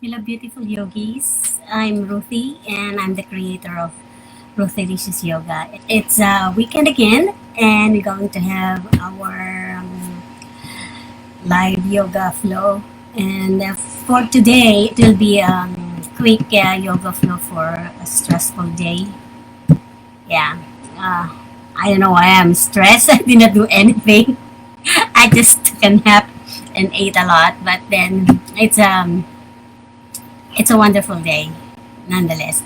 Hello, beautiful yogis. I'm Ruthie, and I'm the creator of Ruthilicious Yoga. It's a weekend again, and we're going to have our live yoga flow. And for today, it will be a quick yoga flow for a stressful day. Yeah. Uh, I don't know why I'm stressed. I did not do anything. I just took a nap and ate a lot. But then it's a wonderful day nonetheless.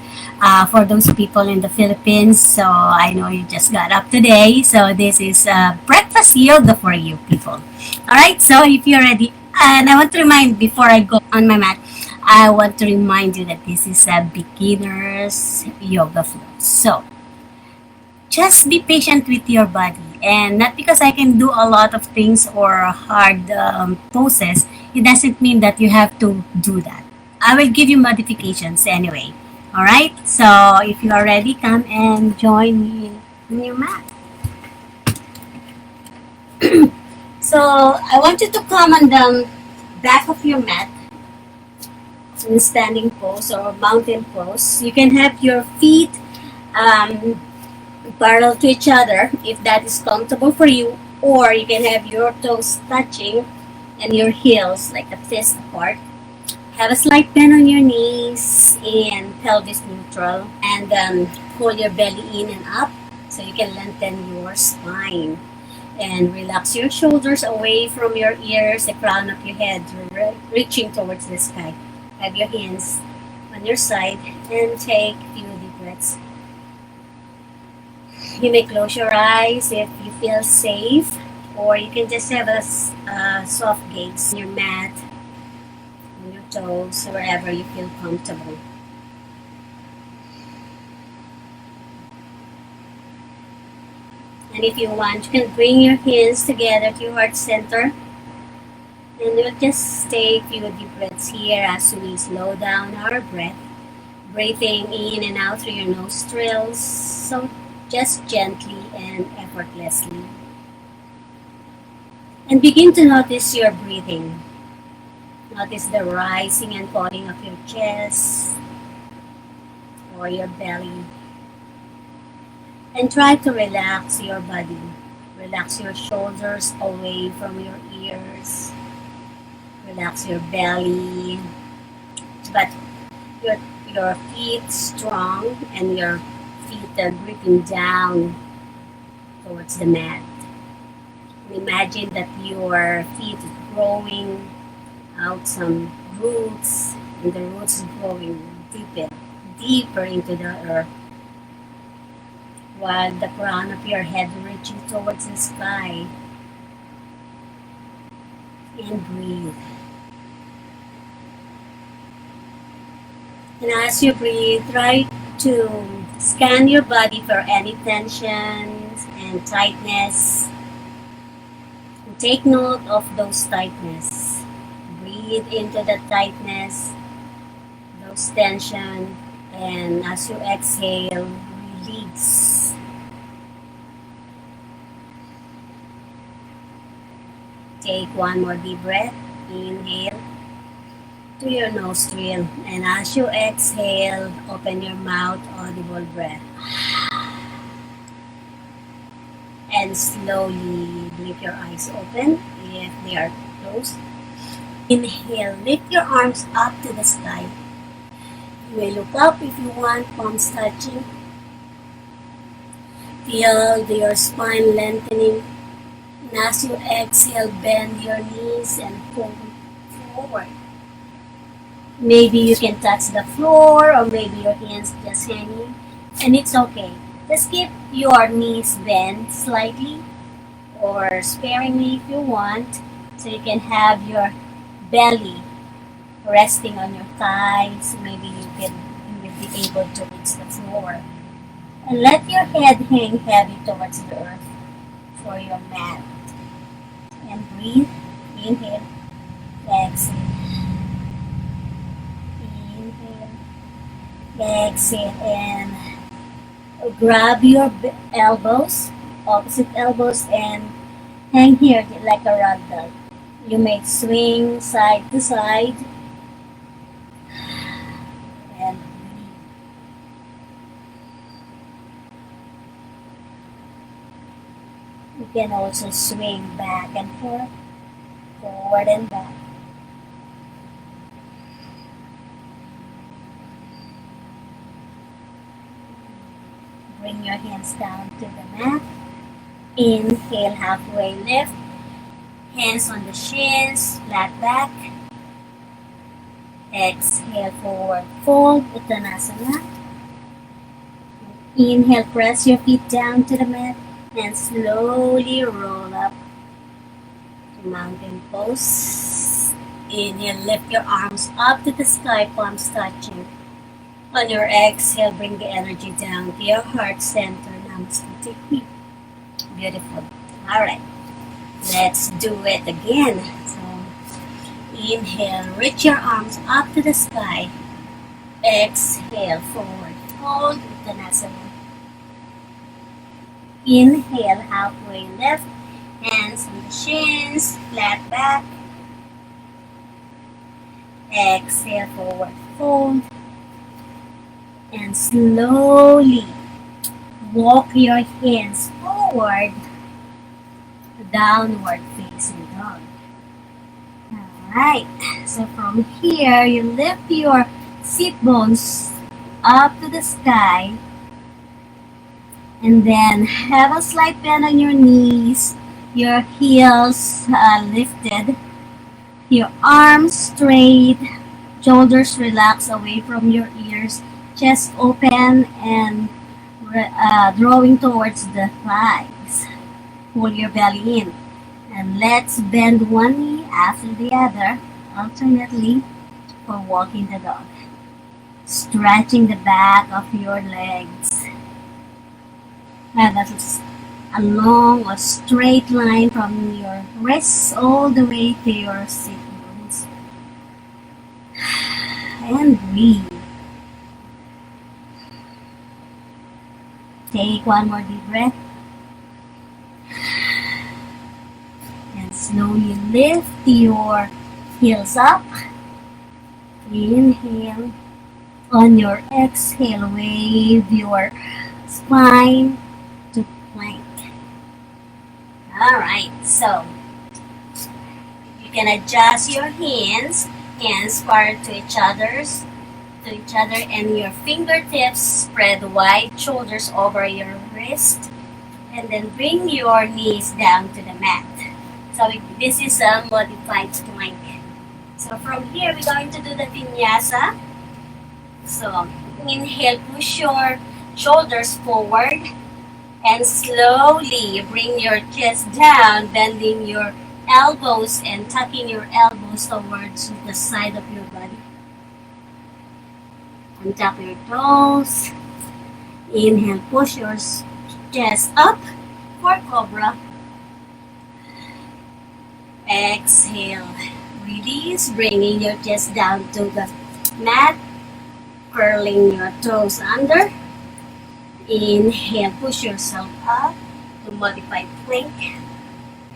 For those people in the Philippines, so I know you just got up today, so this is breakfast yoga for you people. All right, so if you're ready, and I want to remind before I go on my mat, I want to remind you that this is a beginner's yoga flow. So just be patient with your body, and not because I can do a lot of things or hard poses, it doesn't mean that you have to do that. I will give you modifications anyway. All right, so if you are ready, come and join me in your mat. So I want you to come on the back of your mat in standing pose or mountain pose. You can have your feet um, parallel to each other if that is comfortable for you, or you can have your toes touching and your heels like a fist apart. Have a slight bend on your knees and pelvis neutral, and pull your belly in and up so you can lengthen your spine. And relax your shoulders away from your ears, the crown of your head reaching towards the sky. Have your hands on your side and take a few deep breaths. You may close your eyes if you feel safe, or you can just have a soft gaze on your mat, on your toes, wherever you feel comfortable. And if you want, you can bring your hands together to your heart center, and we'll just take a few deep breaths here as we slow down our breath, breathing in and out through your nostrils, so just gently and effortlessly. And begin to notice your breathing. Notice the rising and falling of your chest or your belly. And try to relax your body. Relax your shoulders away from your ears. Relax your belly. But your, your feet strong and your feet are gripping down towards the mat. And imagine that your feet is growing out some roots, and the roots growing deeper into the earth, while the crown of your head reaching towards the sky. And breathe. And as you breathe, try to scan your body for any tensions and tightness. And take note of those tightness. Breathe into the tightness, those tension, and as you exhale, release. Take one more deep breath. Inhale to your nostril, and as you exhale, open your mouth, audible breath. And slowly blink your eyes open if they are closed. Inhale, lift your arms up to the sky. You may look up if you want, palms touching. Feel your spine lengthening. And as you exhale, bend your knees and pull forward. Maybe you can touch the floor, or maybe your hands just hanging. And it's okay. Just keep your knees bent slightly or sparingly if you want, so you can have your belly resting on your thighs. Maybe you will be able to reach the floor. And let your head hang heavy towards the earth for your mat. And breathe. Inhale. Exhale. Inhale. Exhale. And grab your elbows, opposite elbows, and hang here like a ragdoll. You may swing side to side You can also swing back and forth, forward and back. Bring your hands down to the mat. Inhale, halfway lift. Hands on the shins, flat back. Exhale, forward fold, Uttanasana. Inhale, press your feet down to the mat and slowly roll up to mountain pose. Inhale, lift your arms up to the sky, palms touching. On your exhale, bring the energy down to your heart center. Namaste. Beautiful. Alright, let's do it again. So, inhale, reach your arms up to the sky. Exhale, forward fold, Uttanasana. Inhale, halfway lift, hands on the shins, flat back. Exhale, forward fold. And slowly walk your hands forward, downward facing dog. Alright, so from here, you lift your sit bones up to the sky. And then have a slight bend on your knees, your heels lifted, your arms straight, shoulders relax away from your ears, chest open and drawing towards the thighs. Pull your belly in. And let's bend one knee after the other, alternately, for walking the dog. Stretching the back of your legs. That's a long or straight line from your wrists all the way to your sit bones. And breathe. Take one more deep breath. And slowly lift your heels up. Inhale. On your exhale, wave your spine to plank. Alright, so you can adjust your hands parallel to each other, and your fingertips spread wide, shoulders over your wrist, and then bring your knees down to the mat. So this is a modified plank. So from here, we're going to do the vinyasa. So inhale, push your shoulders forward, and slowly bring your chest down, bending your elbows and tucking your elbows towards the side of your body. Untap your toes. Inhale, push your chest up for cobra. Exhale, release, bringing your chest down to the mat, curling your toes under. Inhale, push yourself up to modified plank.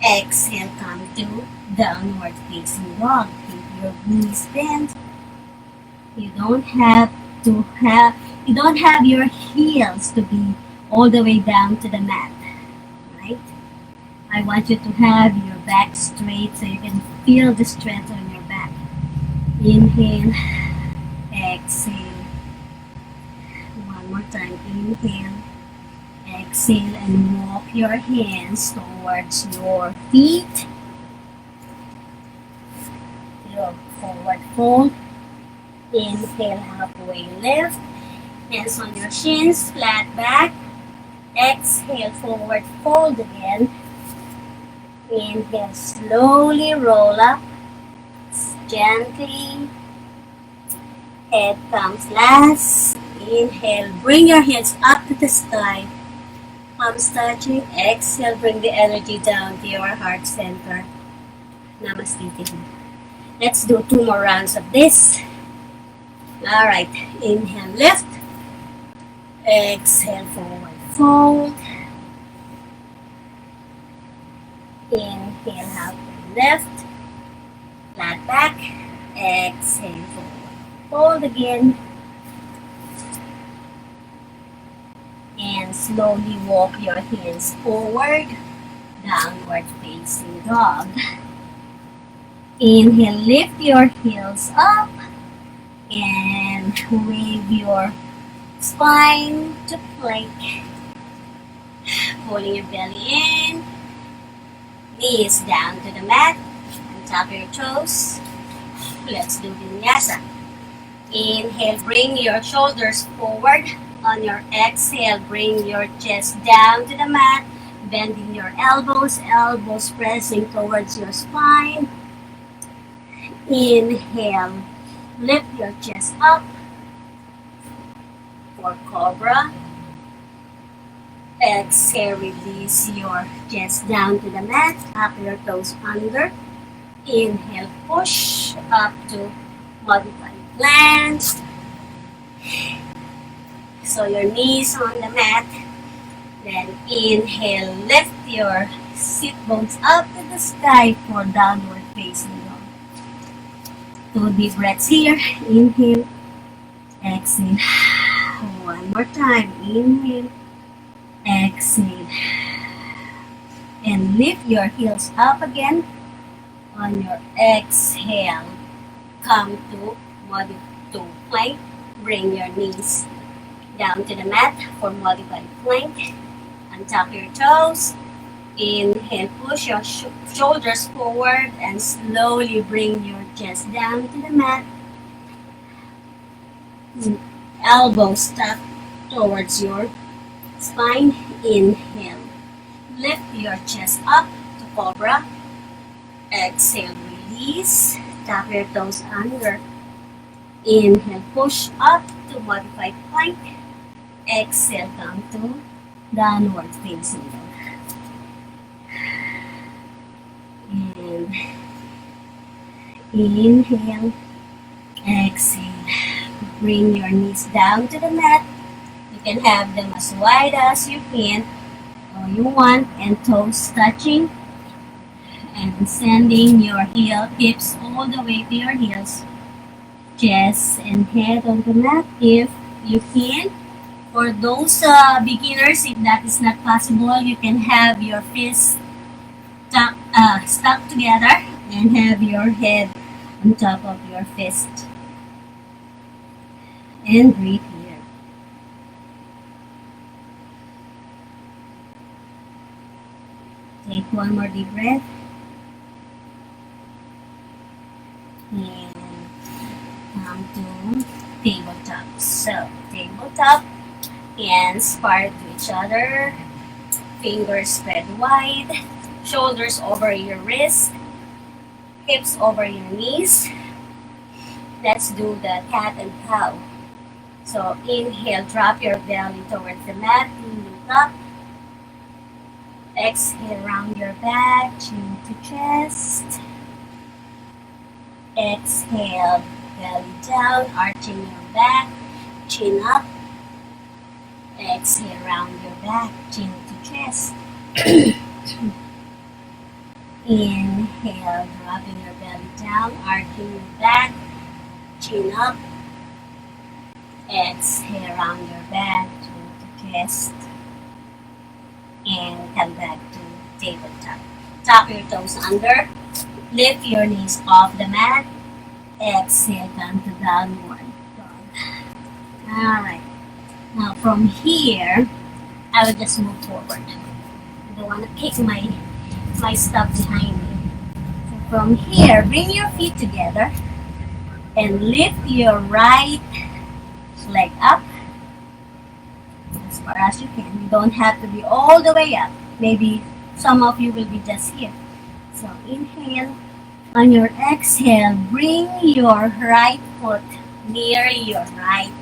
Exhale, come to downward facing dog. Keep your knees bent. You don't have your heels to be all the way down to the mat, right? I want you to have your back straight so you can feel the strength on your back. Inhale, exhale. One more time, inhale, exhale, and walk your hands towards your feet. Your forward fold. Inhale, halfway lift. Hands on your shins, flat back. Exhale, forward fold again. Inhale, slowly roll up. Gently. Head comes last. Inhale, bring your hands up to the sky. Palms touching. Exhale, bring the energy down to your heart center. Namaste. Let's do 2 more rounds of this. Alright, inhale, lift. Exhale, forward fold. Inhale, halfway lift. Flat back. Exhale, forward fold again. And slowly walk your hands forward. downward facing dog. Inhale, lift your heels up and wave your spine to plank. Pulling your belly in, knees down to the mat, on top of your toes. Let's do vinyasa. Inhale, bring your shoulders forward. On your exhale, bring your chest down to the mat, bending your elbows, elbows pressing towards your spine. Inhale, lift your chest up for cobra. Exhale, release your chest down to the mat, tap your toes under. Inhale, push up to modified planche. So your knees on the mat. Then inhale, lift your sit bones up to the sky for downward facing dog. 2 deep breaths here. Inhale, exhale. One more time. Inhale, exhale. And lift your heels up again. On your exhale, come to plank. Bring your knees down to the mat for modified plank. On top of your toes. Inhale, push your shoulders forward and slowly bring your chest down to the mat. Elbows tucked towards your spine. Inhale, lift your chest up to cobra. Exhale, release. Tap your toes under. Inhale, push up to modified plank. Exhale, come to downward facing dog. And inhale, exhale. Bring your knees down to the mat. You can have them as wide as you can or you want, and toes touching. And sending your hips all the way to your heels. Chest and head on the mat if you can. For those beginners, if that is not possible, you can have your fists stuck together and have your head on top of your fist. And breathe here. Take one more deep breath. And come to tabletop. So, tabletop, hands parallel to each other, fingers spread wide, shoulders over your wrist, hips over your knees. Let's do the cat and cow. So, inhale, drop your belly towards the mat, look up. Exhale, round your back, chin to chest. Exhale, belly down, arching your back, chin up. Exhale, round your back, chin to chest. Inhale, dropping your belly down, arching your back, chin up. Exhale, round your back, chin to chest. And come back to tabletop. Tap your toes under. Lift your knees off the mat. Exhale, come to downward dog. Alright. Now from here, I will just move forward. I don't want to kick my stuff behind me. So from here, bring your feet together and lift your right leg up as far as you can. You don't have to be all the way up. Maybe some of you will be just here. So inhale. On your exhale, bring your right foot near your right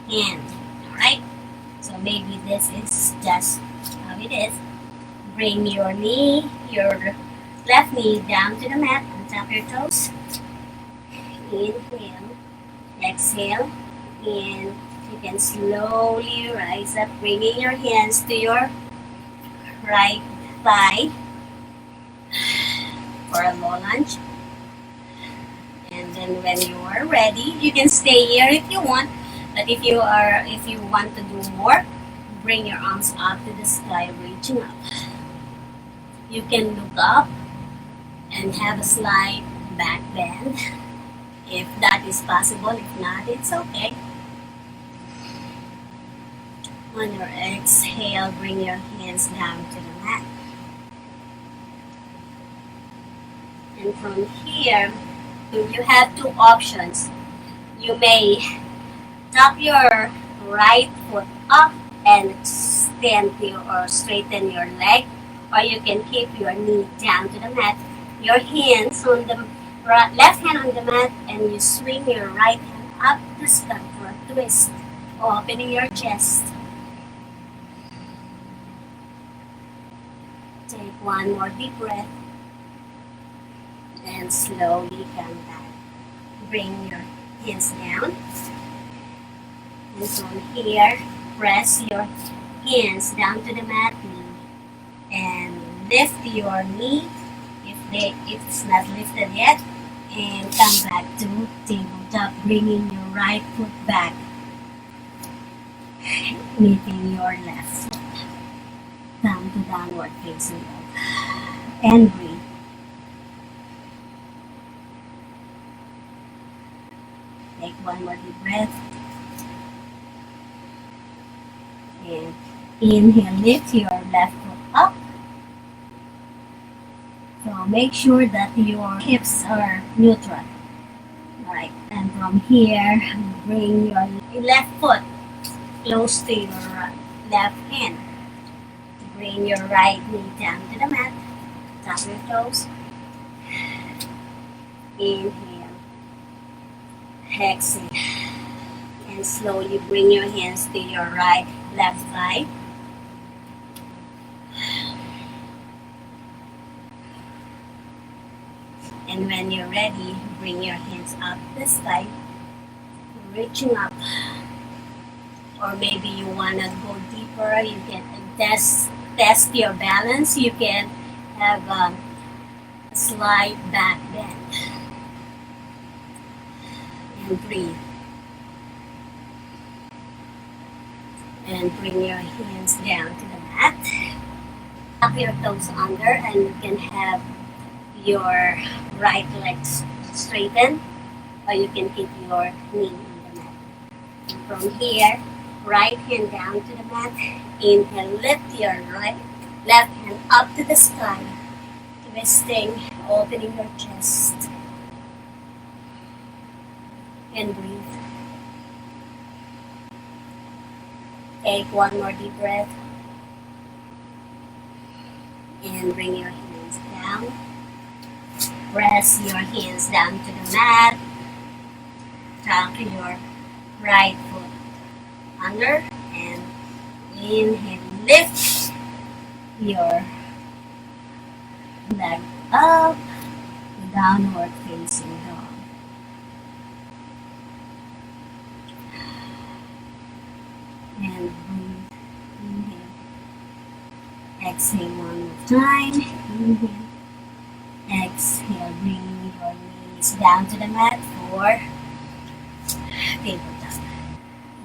hand. Alright? So maybe this is just how it is. Bring your left knee down to the mat on top of your toes. Inhale. Exhale. And you can slowly rise up, bringing your hands to your right thigh for a low lunge. And then when you are ready, you can stay here if you want. But if you want to do more, bring your arms up to the sky, reaching up. You can look up and have a slight back bend if that is possible. If not, it's okay. On your exhale, bring your hands down to the mat. And from here, you have two options. You may tap your right foot up and extend or straighten your leg, or you can keep your knee down to the mat, your hands on the left hand on the mat, and you swing your right hand up the sky for a twist, opening your chest. Take one more deep breath and slowly come back. Bring your hands down. And from here, press your hands down to the mat and lift your knee if it's not lifted yet, and come back to tabletop, bringing your right foot back, meeting your left foot. Come to downward facing dog and breathe. Take one more deep breath. And inhale, lift your left foot up. So make sure that your hips are neutral. Alright, and from here, bring your left foot close to your left hand. Bring your right knee down to the mat. Tap your toes. Inhale. Exhale. And slowly bring your hands to your left thigh. And when you're ready, bring your hands up the sky, reaching up. Or maybe you want to go deeper, you can test your balance. You can have a slight back bend. And breathe. And bring your hands down to the mat. Tap your toes under, and you can have your right leg straighten, or you can keep your knee on the mat. And from here, right hand down to the mat. Inhale, lift your left hand up to the sky, twisting, opening your chest. And breathe. Take one more deep breath. And bring your hands down. Press your hands down to the mat. Tap your right foot under. And inhale, lift your leg up. Downward facing dog. And breathe. Inhale. Exhale one more time. Inhale. Exhale. Bring your knees down to the mat for tabletop.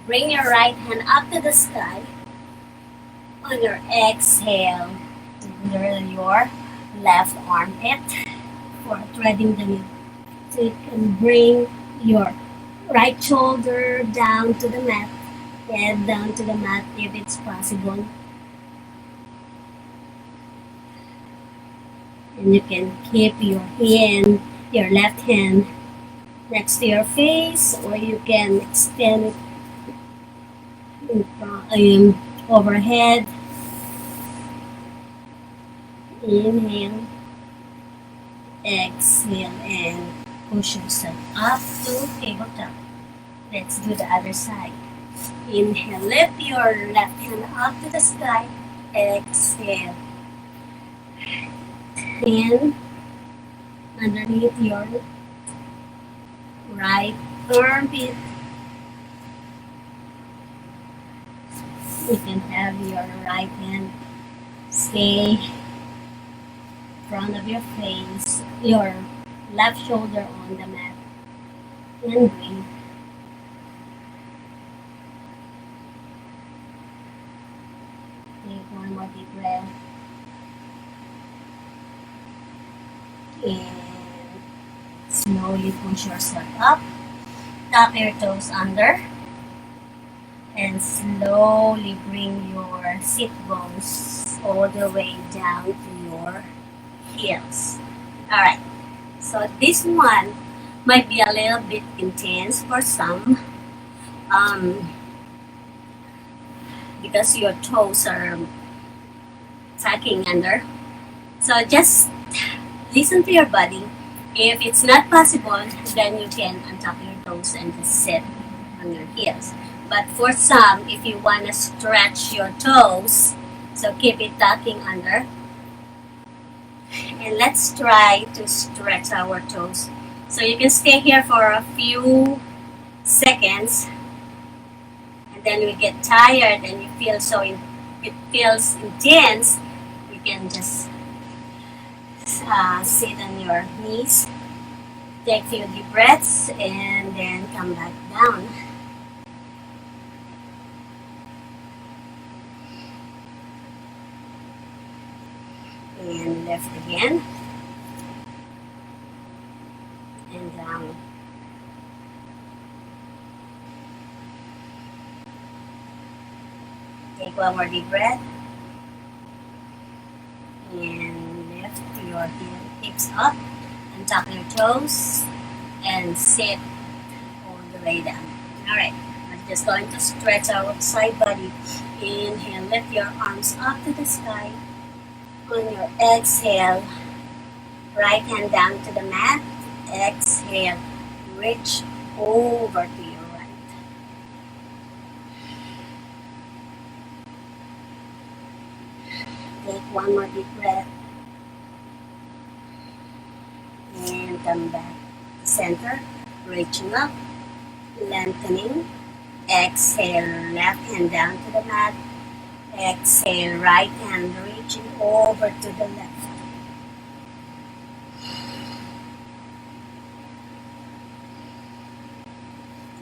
Bring your right hand up to the sky. On your exhale, under your left armpit for threading the knee. So you can bring your right shoulder down to the mat. Head down to the mat if it's possible. And you can keep your left hand next to your face, or you can extend it overhead. Inhale, exhale, and push yourself up to tabletop. Let's do the other side. Inhale, lift your left hand up to the sky. Exhale. Hand underneath your right armpit. You can have your right hand stay in front of your face, your left shoulder on the mat. And breathe. Take one more deep breath. And slowly push yourself up. Tap your toes under. And slowly bring your sit bones all the way down to your heels. Alright, so this one might be a little bit intense for some um, because your toes are tucking under. So just listen to your body. If it's not possible, then you can untap your toes and just sit on your heels. But for some, if you want to stretch your toes, so keep it tucking under. And let's try to stretch our toes. So you can stay here for a few seconds, and then we get tired and you feel it feels intense. You can just sit on your knees, take a few deep breaths, and then come back down. And lift again, and down. Take one more deep breath, and lift your hips up, and tap your toes, and sit all the way down. Alright, we're just going to stretch our side body. Inhale, lift your arms up to the sky. On your exhale, right hand down to the mat. Exhale, reach over to your right. Take one more deep breath. And come back. Center, reaching up, lengthening. Exhale, left hand down to the mat. Exhale, right hand reaching over to the left.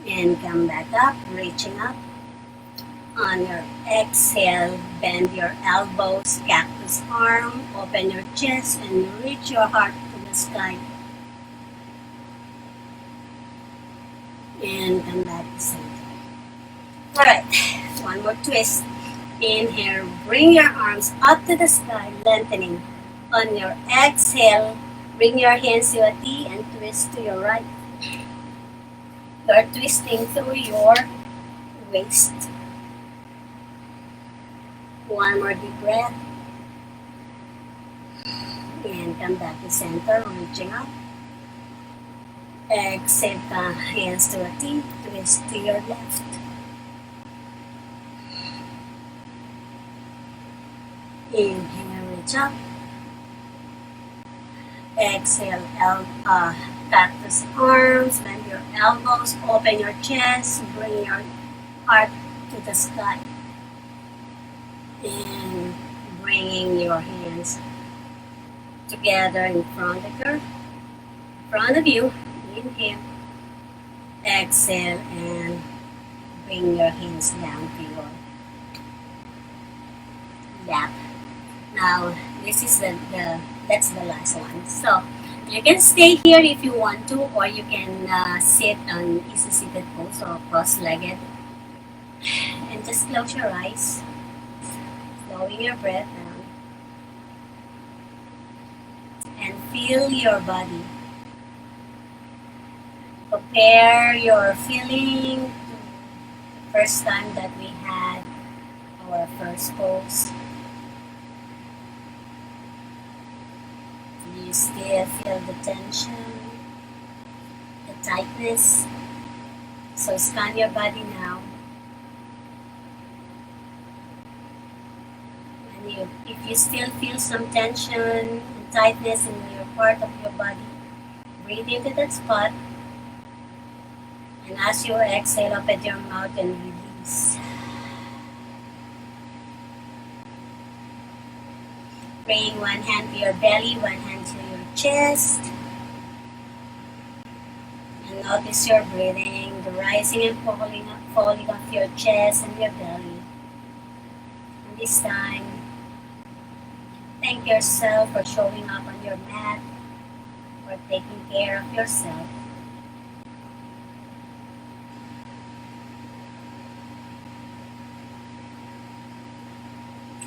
And come back up, reaching up. On your exhale, bend your elbows, cactus arm, open your chest, and reach your heart to the sky. And come back to center. Alright, one more twist. Inhale, bring your arms up to the sky, lengthening. On your exhale, bring your hands to a T and twist to your right. You're twisting through your waist. One more deep breath. And come back to center, reaching up. Exhale, hands to a T, twist to your left. Inhale, reach up. Exhale, cactus arms, bend your elbows, open your chest, bring your heart to the sky. And bringing your hands together in front of you. Inhale, exhale, and bring your hands down to your lap. Now, this is that's the last one. So, you can stay here if you want to, or you can sit on easy seated pose or cross-legged. And just close your eyes, slowing your breath down. And feel your body. Compare your feeling to the first time that we had our first pose. Do you still feel the tension, the tightness? So scan your body now. And if you still feel some tension and tightness in your part of your body, breathe into that spot. And as you exhale, open your mouth and release. Bring one hand to your belly, one hand to your chest. And notice your breathing, the rising and falling of your chest and your belly. And this time, thank yourself for showing up on your mat for taking care of yourself.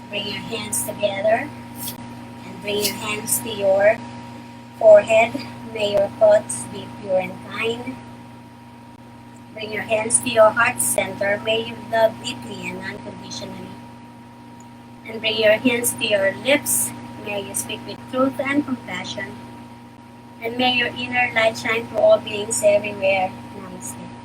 Bring your hands together and bring your hands to your forehead. May your thoughts be pure and kind. Bring your hands to your heart center. May you love deeply and unconditionally. And bring your hands to your lips. May you speak with truth and compassion. And may your inner light shine through all beings everywhere. Namaste.